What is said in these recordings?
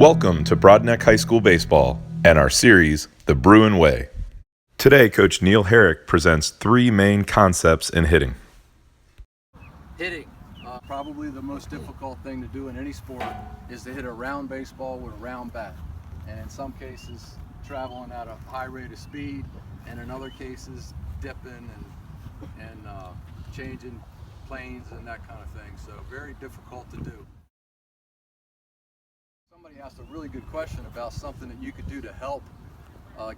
Welcome to Broadneck High School Baseball and our series, The Bruin Way. Today, Coach Neil Herrick presents three main concepts in hitting. Hitting, probably the most difficult thing to do in any sport is to hit a round baseball with a round bat. And in some cases, traveling at a high rate of speed, and in other cases, dipping and changing planes and that kind of thing. So very difficult to do. Somebody asked a really good question about something that you could do to help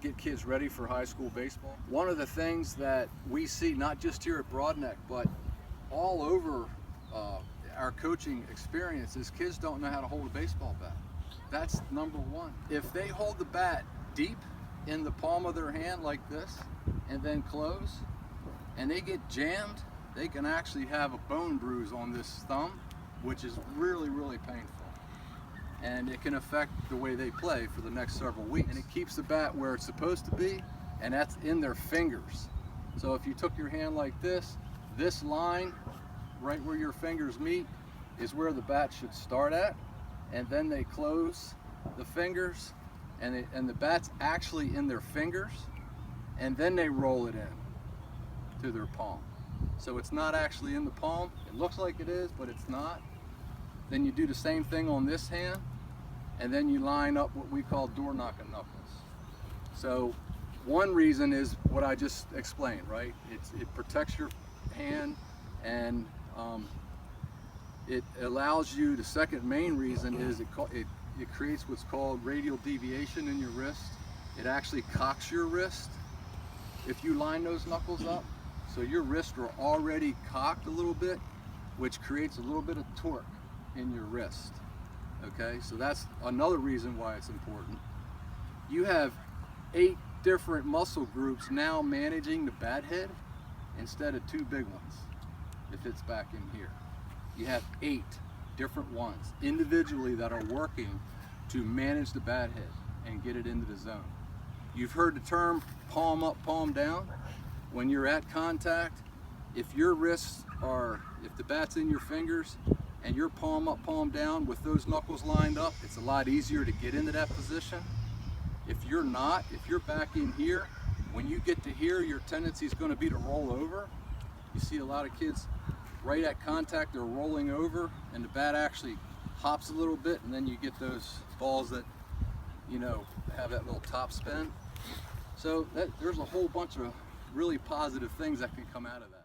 get kids ready for high school baseball. One of the things that we see, not just here at Broadneck, but all over our coaching experience, is kids don't know how to hold a baseball bat. That's number one. If they hold the bat deep in the palm of their hand like this and then close, and they get jammed, they can actually have a bone bruise on this thumb, which is really, really painful. And it can affect the way they play for the next several weeks. And it keeps the bat where it's supposed to be, and that's in their fingers. So if you took your hand like this line, right where your fingers meet, is where the bat should start at, and then they close the fingers, and the bat's actually in their fingers, and then they roll it in to their palm. So it's not actually in the palm. It looks like it is, but it's not. Then you do the same thing on this hand, and then you line up what we call door knocking knuckles. So one reason is what I just explained, right? It protects your hand, and it allows you, the second main reason is it creates what's called radial deviation in your wrist. It actually cocks your wrist if you line those knuckles up. So your wrists are already cocked a little bit, which creates a little bit of torque in your wrist. Okay, so that's another reason why it's important. You have 8 different muscle groups now managing the bat head instead of 2 big ones. If it's back in here, you have 8 different ones individually that are working to manage the bat head and get it into the zone. You've heard the term palm up, palm down. When you're at contact, if your wrists are, if the bat's in your fingers and you're palm up, palm down with those knuckles lined up, it's a lot easier to get into that position. If you're not, if you're back in here, when you get to here, your tendency is going to be to roll over. You see a lot of kids right at contact, they're rolling over, and the bat actually hops a little bit, and then you get those balls that, you know, have that little top spin. So there's a whole bunch of really positive things that can come out of that.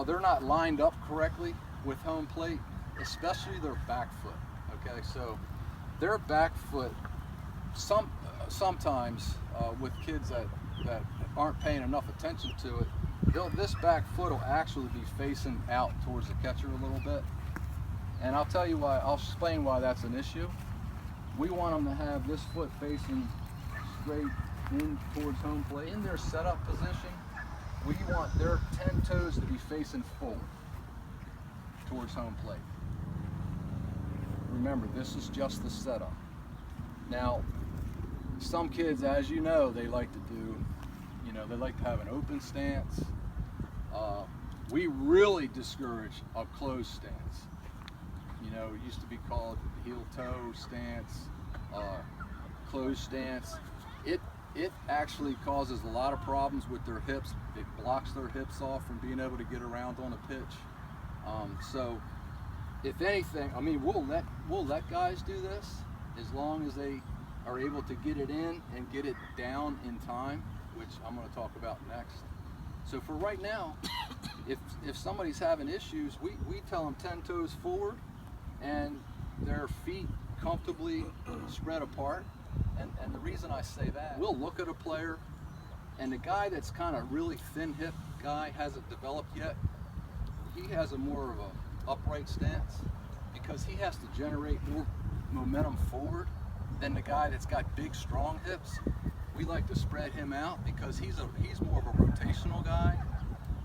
They're not lined up correctly with home plate, especially their back foot. Okay, so their back foot, sometimes with kids that aren't paying enough attention to it, this back foot will actually be facing out towards the catcher a little bit. And I'll tell you why, I'll explain why that's an issue. We want them to have this foot facing straight in towards home plate. In their setup position, we want their 10 toes to be facing forward towards home plate. Remember, this is just the setup. Now, some kids, as you know, they like to do, you know, they like to have an open stance. We really discourage a closed stance. You know, it used to be called heel-toe stance, closed stance. It actually causes a lot of problems with their hips. It blocks their hips off from being able to get around on a pitch. So, if anything, I mean, we'll let guys do this as long as they are able to get it in and get it down in time, which I'm going to talk about next. So for right now, if somebody's having issues, we tell them 10 toes forward and their feet comfortably spread apart. And the reason I say that, we'll look at a player, and the guy that's kind of really thin hip guy hasn't developed yet. He has a more of a upright stance because he has to generate more momentum forward than the guy that's got big, strong hips. We like to spread him out because he's more of a rotational guy.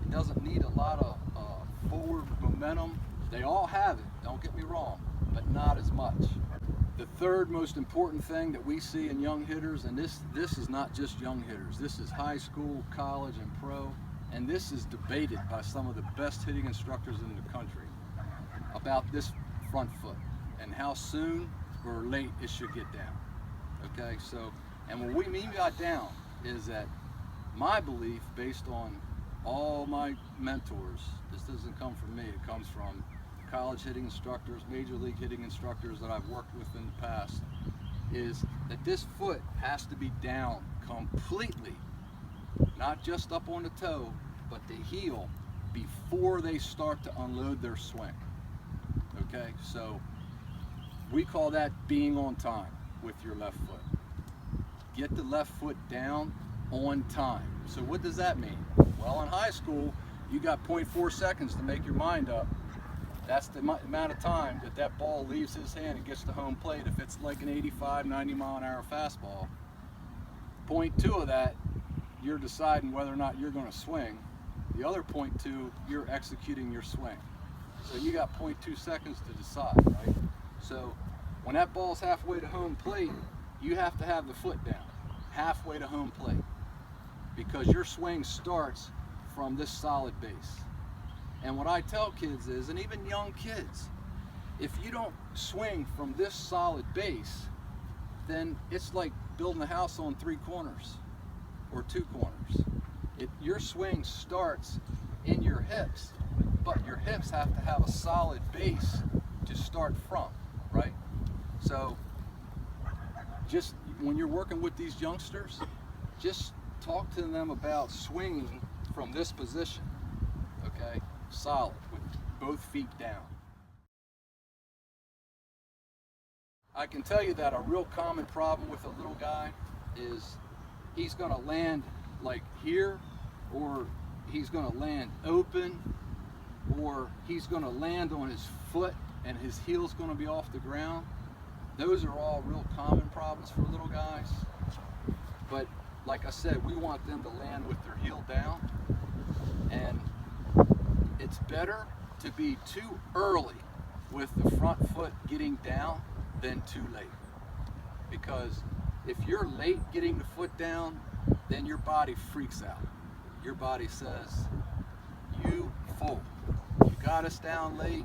He doesn't need a lot of forward momentum. They all have it, don't get me wrong, but not as much. The third most important thing that we see in young hitters, and this is not just young hitters, this is high school, college, and pro, and this is debated by some of the best hitting instructors in the country about this front foot. and how soon or late it should get down. Okay, so, and what we mean by down is that my belief, based on all my mentors, this doesn't come from me, it comes from college hitting instructors, major league hitting instructors that I've worked with in the past, is that this foot has to be down completely, not just up on the toe, but the heel, before they start to unload their swing. Okay, so we call that being on time with your left foot. Get the left foot down on time. So what does that mean? Well, in high school, you got 0.4 seconds to make your mind up. That's the amount of time that that ball leaves his hand and gets to home plate. If it's like an 85, 90 mile an hour fastball, 0.2 of that, you're deciding whether or not you're going to swing. The other 0.2, you're executing your swing. So you got 0.2 seconds to decide, right? So when that ball's halfway to home plate, you have to have the foot down, halfway to home plate, because your swing starts from this solid base. And what I tell kids is, and even young kids, if you don't swing from this solid base, then it's like building a house on 3 corners or 2 corners. Your swing starts in your hips, but your hips have to have a solid base to start from, right? So just when you're working with these youngsters, just talk to them about swinging from this position, okay? Solid, with both feet down. I can tell you that a real common problem with a little guy is he's going to land like here, or he's going to land open, or he's going to land on his foot and his heel's going to be off the ground. Those are all real common problems for little guys. But like I said, we want them to land with their heel down, and it's better to be too early with the front foot getting down than too late. Because if you're late getting the foot down, then your body freaks out. Your body says, you fool, you got us down late,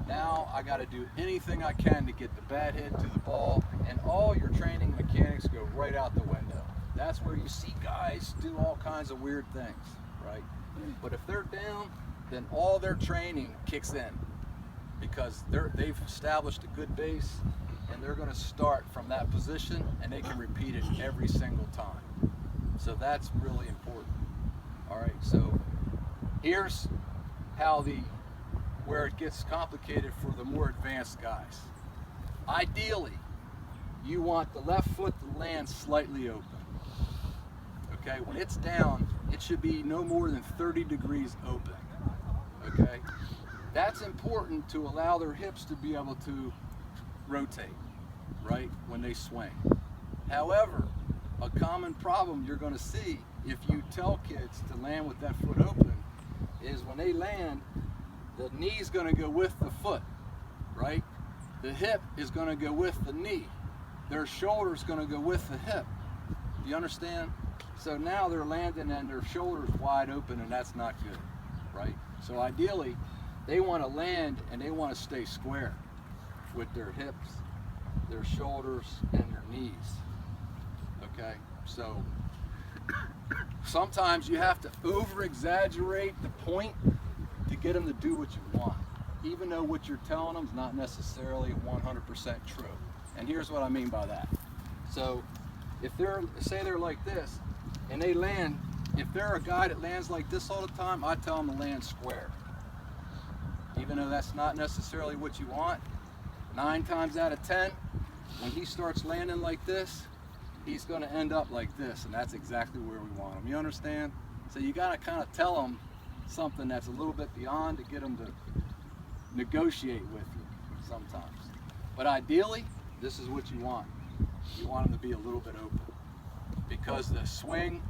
now I got to do anything I can to get the bat head to the ball, and all your training mechanics go right out the window. That's where you see guys do all kinds of weird things, right? But if they're down, then all their training kicks in, because they've established a good base, and they're going to start from that position, and they can repeat it every single time. So that's really important. All right, so here's how where it gets complicated for the more advanced guys. Ideally, you want the left foot to land slightly open. Okay, when it's down, it should be no more than 30 degrees open. Okay, that's important to allow their hips to be able to rotate, right, when they swing. However, a common problem you're going to see if you tell kids to land with that foot open is when they land, the knee's going to go with the foot, right? The hip is going to go with the knee. Their shoulder's going to go with the hip. Do you understand? So now they're landing and their shoulder's wide open, and that's not good, right? So ideally, they want to land and they want to stay square with their hips, their shoulders, and their knees. Okay, so sometimes you have to over-exaggerate the point to get them to do what you want, even though what you're telling them is not necessarily 100% true. And here's what I mean by that. So if say they're like this, and they land, if they're a guy that lands like this all the time, I tell them to land square. Even though that's not necessarily what you want, 9 times out of 10, when he starts landing like this, he's going to end up like this, and that's exactly where we want him. You understand? So you got to kind of tell them something that's a little bit beyond to get them to negotiate with you sometimes. But ideally, this is what you want. You want them to be a little bit open, because the swing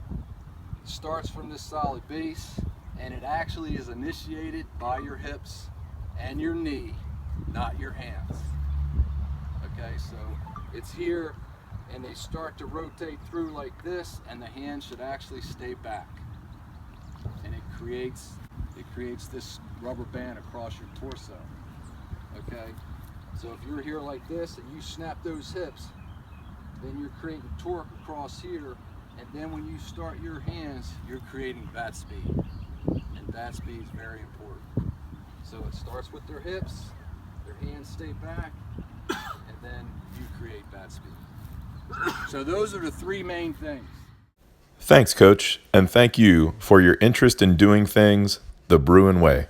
starts from this solid base, and it actually is initiated by your hips and your knee, not your hands. Okay, so it's here, and they start to rotate through like this, and the hand should actually stay back, and it creates this rubber band across your torso. Okay, So if you're here like this and you snap those hips, then you're creating torque across here, and then when you start your hands, you're creating bat speed. And bat speed is very important. So it starts with their hips, their hands stay back, and then you create bat speed. So those are the three main things. Thanks, Coach, and thank you for your interest in doing things the Bruin way.